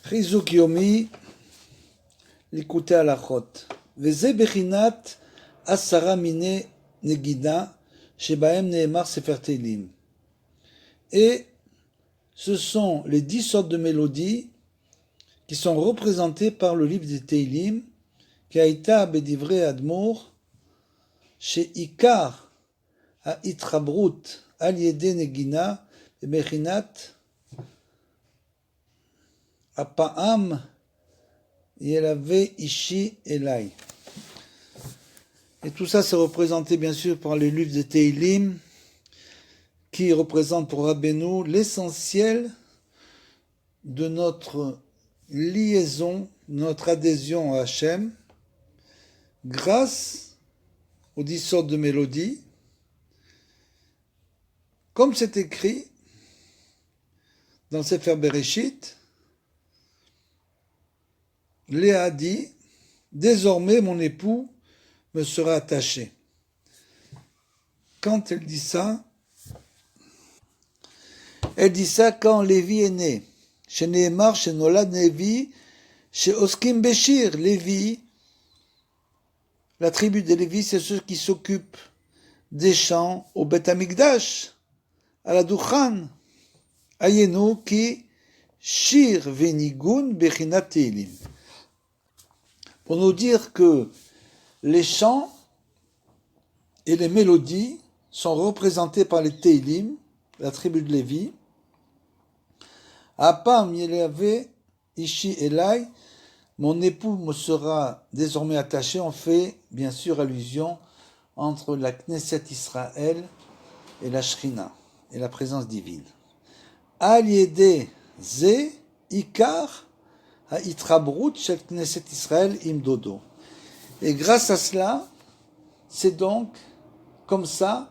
חיזוק יומי, ליקוטי הלכות. וזה בחינת 10 מיני נגינה, שבהם נאמר ספר תהילים. Et ce sont les 10 sortes de mélodies qui sont représentées par le livre des Teilim, qui a été bédivré Admour, chez Ikar, à Itrabrut, al Yede Negina, et Bechinat, Apa'am, Yelave Ishi Elai. Et tout ça, c'est représenté bien sûr par les livres des Teilim, qui représentent pour Rabbeinu l'essentiel de notre liaison, notre adhésion à Hachem, grâce aux 10 sortes de mélodies, comme c'est écrit dans le Sefer Bereshit. Léa dit, désormais mon époux me sera attaché. Quand elle dit ça quand Lévi est né. Chez Nehemar, chez Nolad Lévi, chez Oskim Béchir, Lévi, la tribu des Lévi, c'est ceux qui s'occupent des chants au Beth Amikdash, à la Duchan, Ayenu ki shir venigun bechinat Teilim. Pour nous dire que les chants et les mélodies sont représentés par les Teilim, la tribu de Lévi. Apam Yelave Ishi Elai, mon époux me sera désormais attaché. On fait bien sûr allusion entre la Knesset Israël et la Shrina, et la présence divine. Al Yede Ze Ikar Ha-Itrabrut Shel Knesset Israël Im Dodo. Et grâce à cela, c'est donc comme ça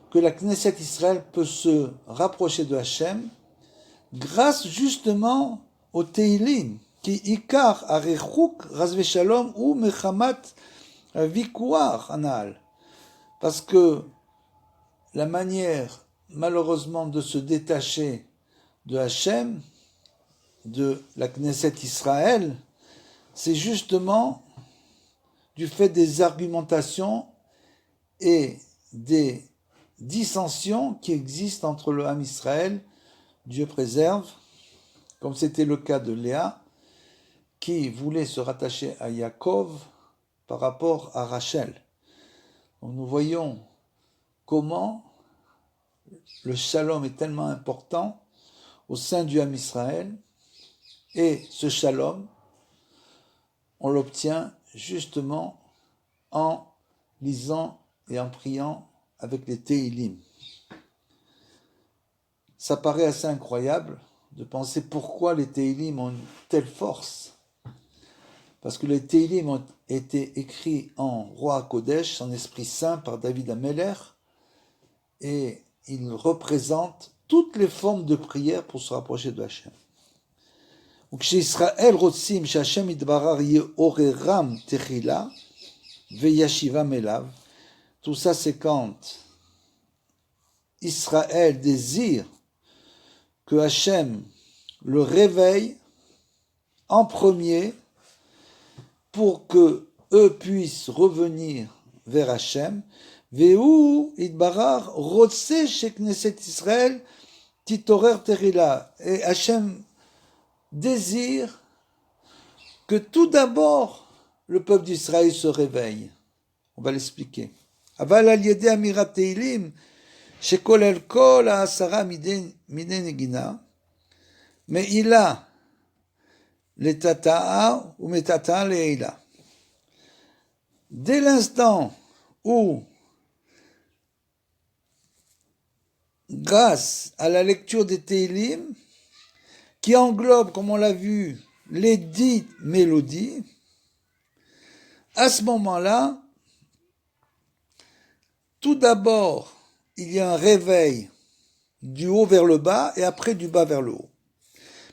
que la Knesset Israël peut se rapprocher de Hachem, grâce justement au Teilim, qui Ikar Arechuk Razve Shalom ou Mechamat Vikuar Anal. Parce que la manière, malheureusement, de se détacher de Hachem, de la Knesset Israël, c'est justement du fait des argumentations et des dissensions qui existent entre le Ham Israël, Dieu préserve, comme c'était le cas de Léa, qui voulait se rattacher à Yaakov par rapport à Rachel. Donc nous voyons comment le shalom est tellement important au sein du Ham Israël, et ce shalom, on l'obtient justement en lisant et en priant avec les Teilim. Ça paraît assez incroyable de penser pourquoi les Teilim ont une telle force. Parce que les Teilim ont été écrits en Roi Kodesh, en Esprit Saint, par David Ameller, et ils représentent toutes les formes de prière pour se rapprocher de Hachem. וכשישראל רוצים שהשם יתברך יעוררם תחילה וישיבם אליו, tout ça c'est quand Israël désire que Hachem le réveille en premier pour que eux puissent revenir vers Hachem. Vehu yitbarach rotse shekneset Israël titorer terila. Et Hachem désire que tout d'abord le peuple d'Israël se réveille. On va l'expliquer. Aval al yede amirat teilim shekolel kol ha'asara mine negina me'ila letata'a ou metata'a le'ila. Dès l'instant où, grâce à la lecture des Teilim, qui englobe, comme on l'a vu, les 10 mélodies, à ce moment-là, tout d'abord, il y a un réveil du haut vers le bas et après du bas vers le haut.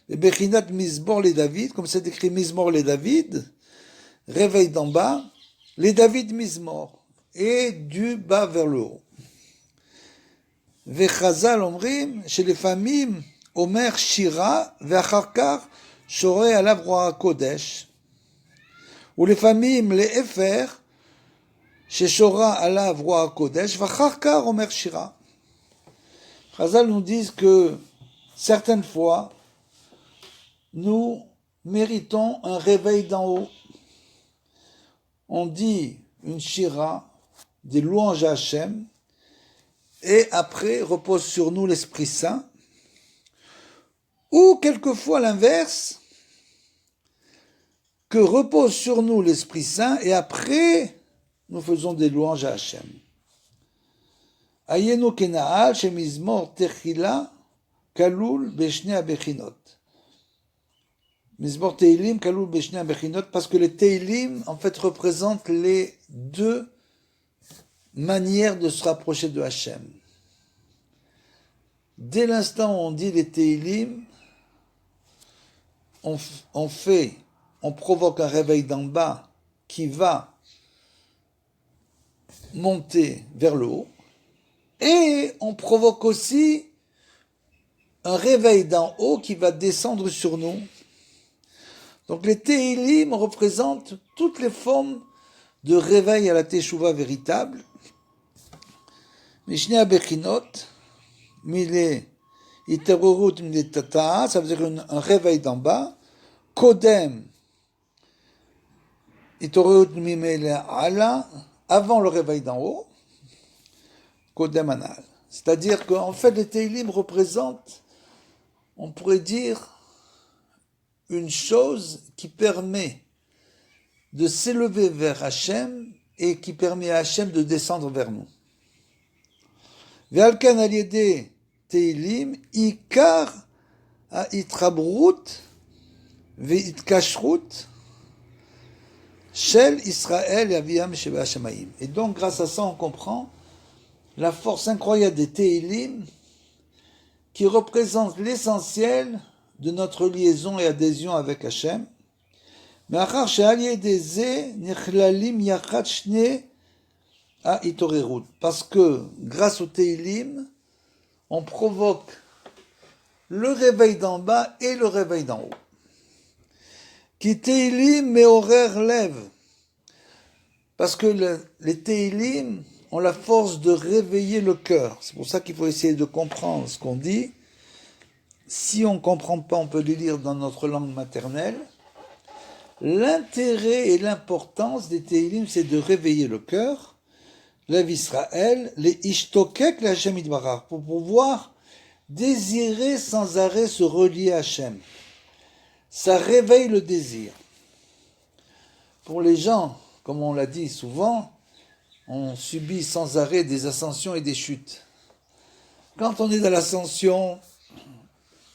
Le Bechinat Mizmor les David, comme c'est écrit Mizmor les David, réveil d'en bas, les David Mizmor, et du bas vers le haut. Vechazal omrim, chez les familles, Omer Shira, Ve'achar kach, Shoreh alav roa kodesh, ou les familles les efer, sheshora alav roa kodesh, vacharkar omer shira. Chazal nous disent que certaines fois, nous méritons un réveil d'en haut. On dit une shira, des louanges à Hachem, et après repose sur nous l'Esprit Saint, ou quelquefois l'inverse, que repose sur nous l'Esprit Saint, et après nous faisons des louanges à Hachem. Ayenu kena'al shemizmor techila kalul beshne abechinot. Mizmor Teilim kalul beshne abechinot, parce que les Teilim en fait représentent les deux manières de se rapprocher de Hachem. Dès l'instant où on dit les Teilim, on provoque un réveil d'en bas qui va monter vers le haut, et on provoque aussi un réveil d'en haut qui va descendre sur nous. Donc les Teilim représentent toutes les formes de réveil à la Teshuvah véritable. Mishne Abechinot, Mile Iterurut Mile Tata, ça veut dire un réveil d'en bas. Kodem, Iterurut Mile Ala, avant le réveil d'en haut. Kodem Anal. C'est-à-dire qu'en fait, les Teilim représentent, on pourrait dire, une chose qui permet de s'élever vers Hachem et qui permet à Hachem de descendre vers nous. Ve'alkan al-yedei Teilim, ikar ha'itchabrut ve'itkashrut shel Israël yaviam sheba Hashamayim. Et donc, grâce à ça, on comprend la force incroyable des Teilim qui représente l'essentiel de notre liaison et adhésion avec Hachem. Parce que grâce au Teilim, on provoque le réveil d'en bas et le réveil d'en haut. Qui Teilim meorer lève. Parce que les Teilim ont la force de réveiller le cœur. C'est pour ça qu'il faut essayer de comprendre ce qu'on dit. Si on ne comprend pas, on peut le lire dans notre langue maternelle. L'intérêt et l'importance des Teilim, c'est de réveiller le cœur, l'Ev Israël, les Ishtokek, la Hashem Idbarach, pour pouvoir désirer sans arrêt se relier à Hashem. Ça réveille le désir. Pour les gens, comme on l'a dit souvent, on subit sans arrêt des ascensions et des chutes. Quand on est dans l'ascension,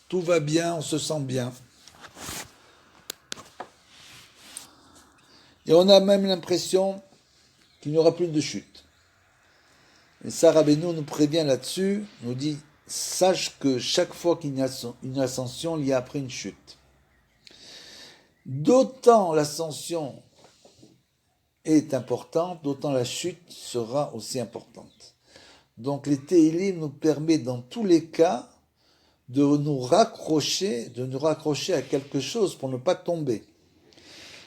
tout va bien, on se sent bien. Et on a même l'impression qu'il n'y aura plus de chute. Et ça, Rabbeinu nous prévient là-dessus, nous dit, sache que chaque fois qu'il y a une ascension, il y a après une chute. D'autant l'ascension est importante, d'autant la chute sera aussi importante. Donc les Teilim nous permettent dans tous les cas de nous raccrocher à quelque chose pour ne pas tomber.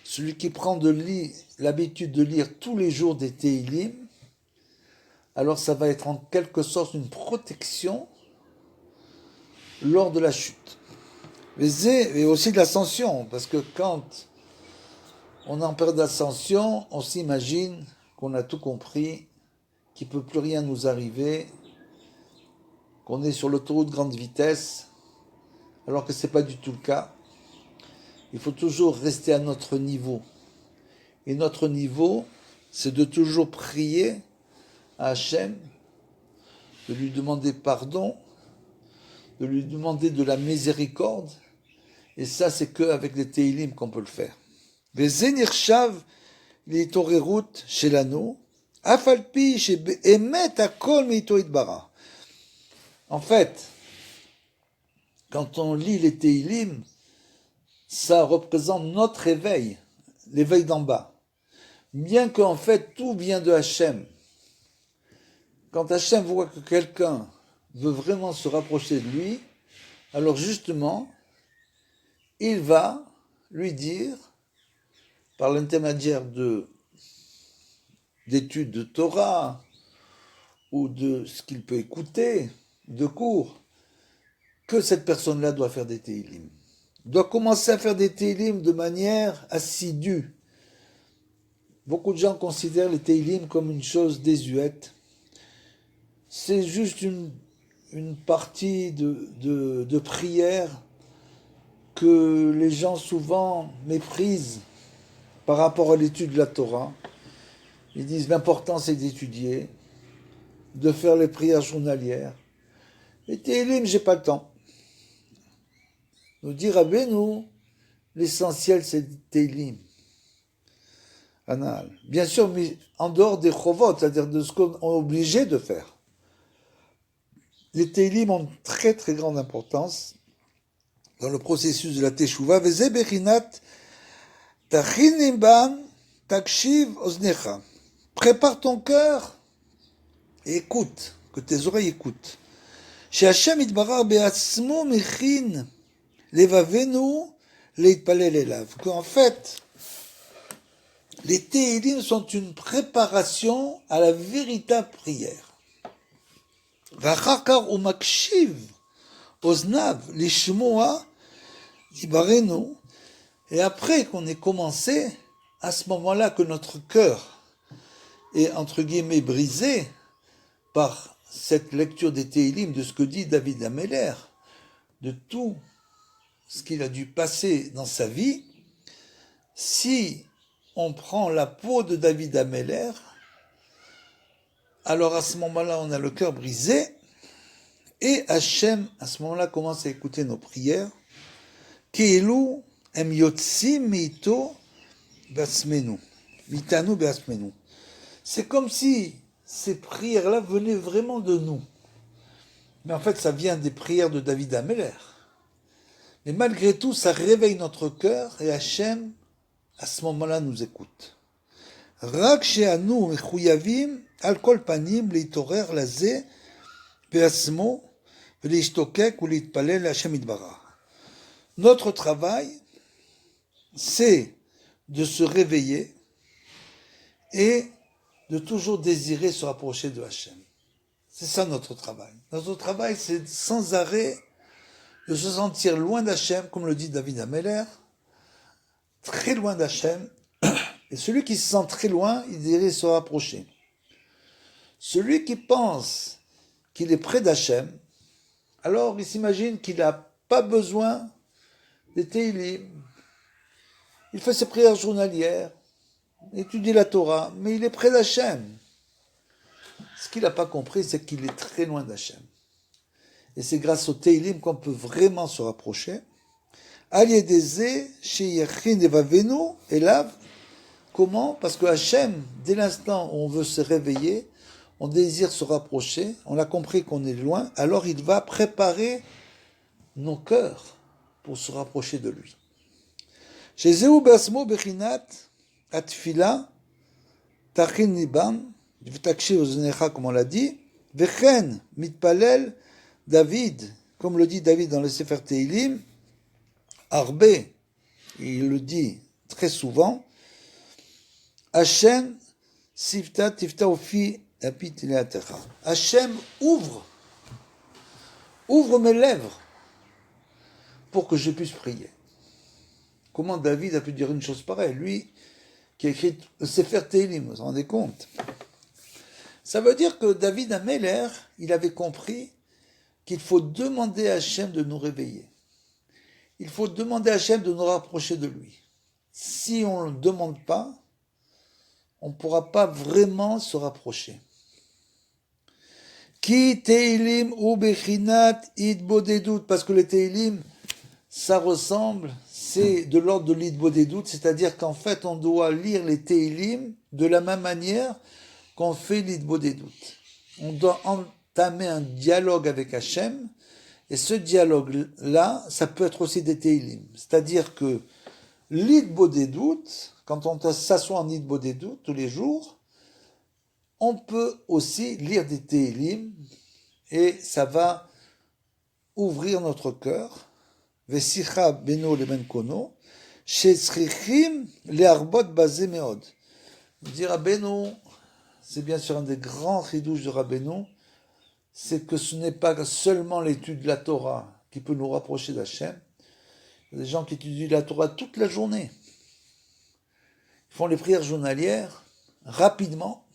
Celui qui prend l'habitude de lire tous les jours des Teilim, alors ça va être en quelque sorte une protection lors de la chute. Et aussi de l'ascension, parce que quand on est en période d'ascension, on s'imagine qu'on a tout compris, qu'il ne peut plus rien nous arriver, qu'on est sur l'autoroute grande vitesse, alors que ce n'est pas du tout le cas. Il faut toujours rester à notre niveau. Et notre niveau, c'est de toujours prier à Hachem, de lui demander pardon, de lui demander de la miséricorde. Et ça, c'est qu'avec les Teilim qu'on peut le faire. Veze nirshav litorerut shelanu, afalpi shebe'emet hakol meito itbara. En fait, quand on lit les Teilim, ça représente notre réveil, l'éveil d'en bas. Bien qu'en fait, tout vient de Hachem. Quand Hachem voit que quelqu'un veut vraiment se rapprocher de lui, alors justement, il va lui dire, par l'intermédiaire d'études de Torah ou de ce qu'il peut écouter, de cours, que cette personne-là doit faire des Teilim. Doit commencer à faire des Teilim de manière assidue. Beaucoup de gens considèrent les Teilim comme une chose désuète. C'est juste une partie de prière que les gens souvent méprisent par rapport à l'étude de la Torah. Ils disent l'important c'est d'étudier, de faire les prières journalières. Les Teilim, j'ai pas le temps. Nous dit Rabbeinu, l'essentiel c'est les Teilim. Anal. Bien sûr, mais en dehors des chovot, c'est-à-dire de ce qu'on est obligé de faire. Les Teilim ont une très très grande importance dans le processus de la Teshuvah. Veze bechinat tachin ban takshiv oznecha. Prépare ton cœur et écoute, que tes oreilles écoutent. Chez Hashem itbarar be'atzmo mechin levavenu leitpalel elav. Qu'en fait, les Teilim sont une préparation à la véritable prière. Vachakar umakshiv oznav lishmoa ibarenu. Et après qu'on ait commencé, à ce moment-là que notre cœur est entre guillemets brisé par cette lecture des Teilim, de ce que dit David Ameller, de tout ce qu'il a dû passer dans sa vie, si on prend la peau de David Ameller, alors à ce moment-là, on a le cœur brisé, et Hachem, à ce moment-là, commence à écouter nos prières. Ke'ilu em yotzim mito be'atzmenu, mitanu be'atzmenu. C'est comme si ces prières-là venaient vraiment de nous. Mais en fait, ça vient des prières de David Ameller. Mais malgré tout, ça réveille notre cœur, et Hachem, à ce moment-là, nous écoute. Rak she'anu mechuyavim al kol panim leitorer laze be'atzmo ve'leishtokek u'leitpalel Hashem itbarach. Notre travail, c'est de se réveiller et de toujours désirer se rapprocher de Hachem. C'est ça notre travail. Notre travail, c'est sans arrêt de se sentir loin d'Hachem, comme le dit David Ameller, très loin d'Hachem. Et celui qui se sent très loin, il dirait se rapprocher. Celui qui pense qu'il est près d'Hachem, alors il s'imagine qu'il n'a pas besoin des Teilim. Il fait ses prières journalières, étudie la Torah, mais il est près d'Hachem. Ce qu'il n'a pas compris, c'est qu'il est très loin d'Hachem. Et c'est grâce au Teilim qu'on peut vraiment se rapprocher. Aliedeze, sheyachin evavenu, elav. Comment? Parce que Hachem, dès l'instant où on veut se réveiller, on désire se rapprocher, on a compris qu'on est loin, alors il va préparer nos cœurs pour se rapprocher de lui. Chez Zéou Basmo Bechinat, Atfila, Tachin Libam, V'takshi Oznecha, comme on l'a dit, Vechen Mitpalel, David, comme le dit David dans le Sefer Teilim, Arbe, il le dit très souvent, Hachem, Sifta Tifta Ofi Apit Ileatecha. Hachem ouvre mes lèvres pour que je puisse prier. Comment David a pu dire une chose pareille? Lui, qui a écrit le Sefer Teilim, vous vous rendez compte? Ça veut dire que David Ameller, il avait compris qu'il faut demander à Hachem de nous réveiller. Il faut demander à Hachem de nous rapprocher de lui. Si on ne le demande pas, on ne pourra pas vraiment se rapprocher. Ki Teilim ou Bechinat Idbodedut, parce que les Teilim, ça ressemble, c'est de l'ordre de l'Idbodedut, c'est-à-dire qu'en fait, on doit lire les Teilim de la même manière qu'on fait l'Idbodedut. On doit entamer un dialogue avec Hachem, et ce dialogue-là, ça peut être aussi des Teilim. C'est-à-dire que l'Idbodedut, quand on s'assoit en Idbodedut tous les jours, on peut aussi lire des Teilim, et ça va ouvrir notre cœur, vesicha beno leben kono, shetzrichim learbot bazé meod. Dire Rabbeinu, c'est bien sûr un des grands chidouches de Rabbeinu, c'est que ce n'est pas seulement l'étude de la Torah qui peut nous rapprocher d'Hachem. Il y a des gens qui étudient la Torah toute la journée. Ils font les prières journalières rapidement.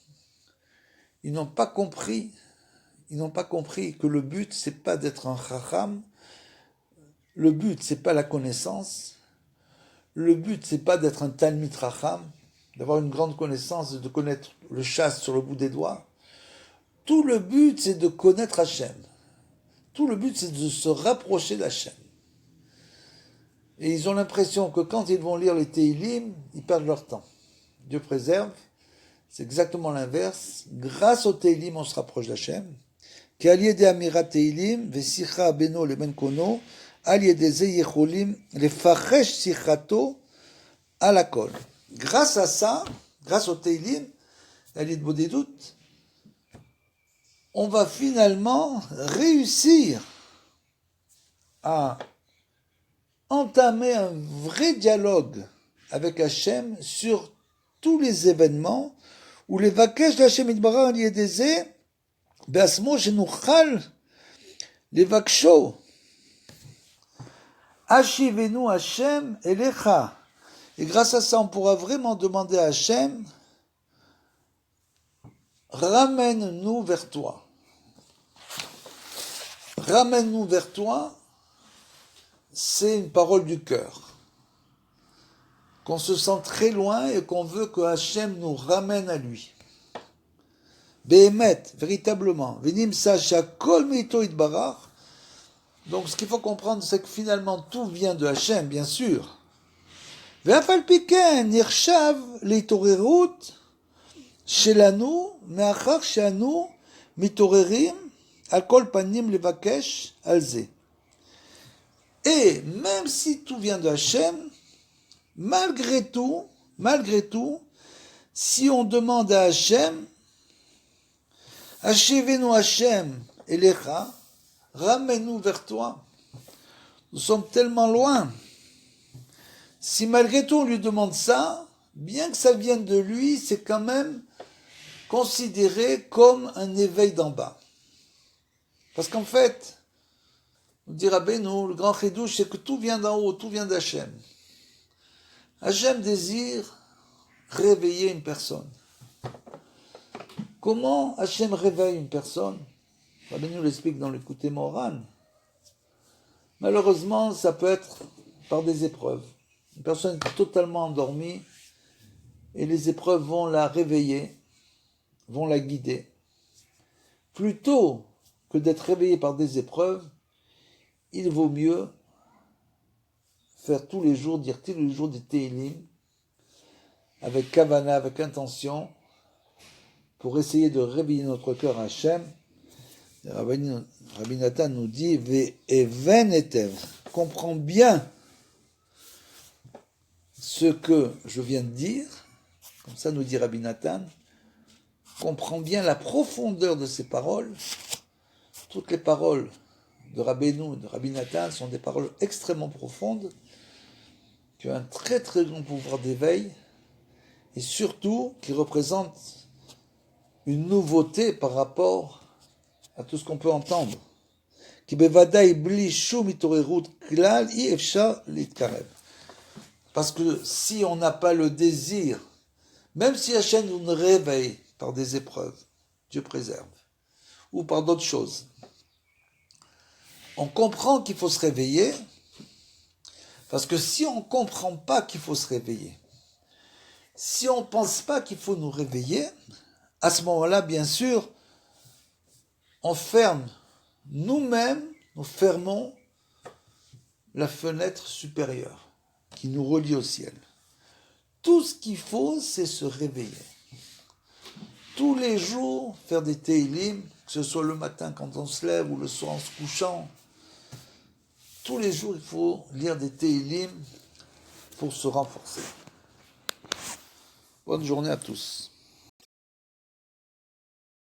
Ils n'ont pas compris que le but, c'est pas d'être un chacham. Le but, c'est pas la connaissance. Le but, c'est pas d'être un talmid chacham, d'avoir une grande connaissance, de connaître le chasse sur le bout des doigts. Tout le but, c'est de connaître Hachem. Tout le but, c'est de se rapprocher d'Hachem. Et ils ont l'impression que quand ils vont lire les Teilim, ils perdent leur temps. Dieu préserve. C'est exactement l'inverse. Grâce aux Teilim, on se rapproche d'Hachem. Qu'aliede amirat Teilim, vesicha beno leben kono, aliedeze yecholim, lefachesh sichato alakol. Grâce à ça, grâce aux Teilim, alied bodedut, on va finalement réussir à entamer un vrai dialogue avec Hachem sur tous les événements où les vakesh d'Hachem Yitbarach al yedeze be'asmo shenuchal levaksho Hashivenu Hachem elecha. Et grâce à ça, on pourra vraiment demander à Hachem, ramène-nous vers toi. Ramène-nous vers toi, c'est une parole du cœur. Qu'on se sent très loin et qu'on veut que Hachem nous ramène à lui. Behemet, véritablement. Venim sacha kol meito itbarach. Donc ce qu'il faut comprendre, c'est que finalement tout vient de Hachem, bien sûr. Ve'afal piken nirshav leitorerut shelanu me'achar she'anu mitorerim al kol panim levakesh al ze. Et même si tout vient de Hachem, malgré tout, si on demande à Hachem, Hashivenu Hachem elecha, ramène-nous vers toi. Nous sommes tellement loin. Si malgré tout on lui demande ça, bien que ça vienne de lui, c'est quand même considéré comme un éveil d'en bas. Parce qu'en fait, nous dit Rabbeinu, le grand chidouche, c'est que tout vient d'en haut, tout vient d'Hachem. Hachem désire réveiller une personne. Comment Hachem réveille une personne? Rabbeinu l'explique dans l'écouté moral. Malheureusement, ça peut être par des épreuves. Une personne est totalement endormie et les épreuves vont la réveiller, vont la guider. Plutôt que d'être réveillé par des épreuves, il vaut mieux faire tous les jours, dire tous les jours des Teilim, avec kavana, avec intention, pour essayer de réveiller notre cœur à Hachem. Rabbi Nathan nous dit, Ve'even etev, comprends bien ce que je viens de dire, comme ça nous dit Rabbi Nathan, comprends bien la profondeur de ces paroles. Toutes les paroles de Rabbeinu, de Rabbi Nathan sont des paroles extrêmement profondes, qui ont un très très grand pouvoir d'éveil, et surtout qui représentent une nouveauté par rapport à tout ce qu'on peut entendre. Parce que si on n'a pas le désir, même si Hachem nous réveille par des épreuves, Dieu préserve, ou par d'autres choses, on comprend qu'il faut se réveiller, parce que si on ne comprend pas qu'il faut se réveiller, si on ne pense pas qu'il faut nous réveiller, à ce moment-là, bien sûr, on ferme nous-mêmes, nous fermons la fenêtre supérieure qui nous relie au ciel. Tout ce qu'il faut, c'est se réveiller. Tous les jours, faire des Teilim, que ce soit le matin quand on se lève ou le soir en se couchant. Tous les jours, il faut lire des Teilim pour se renforcer. Bonne journée à tous.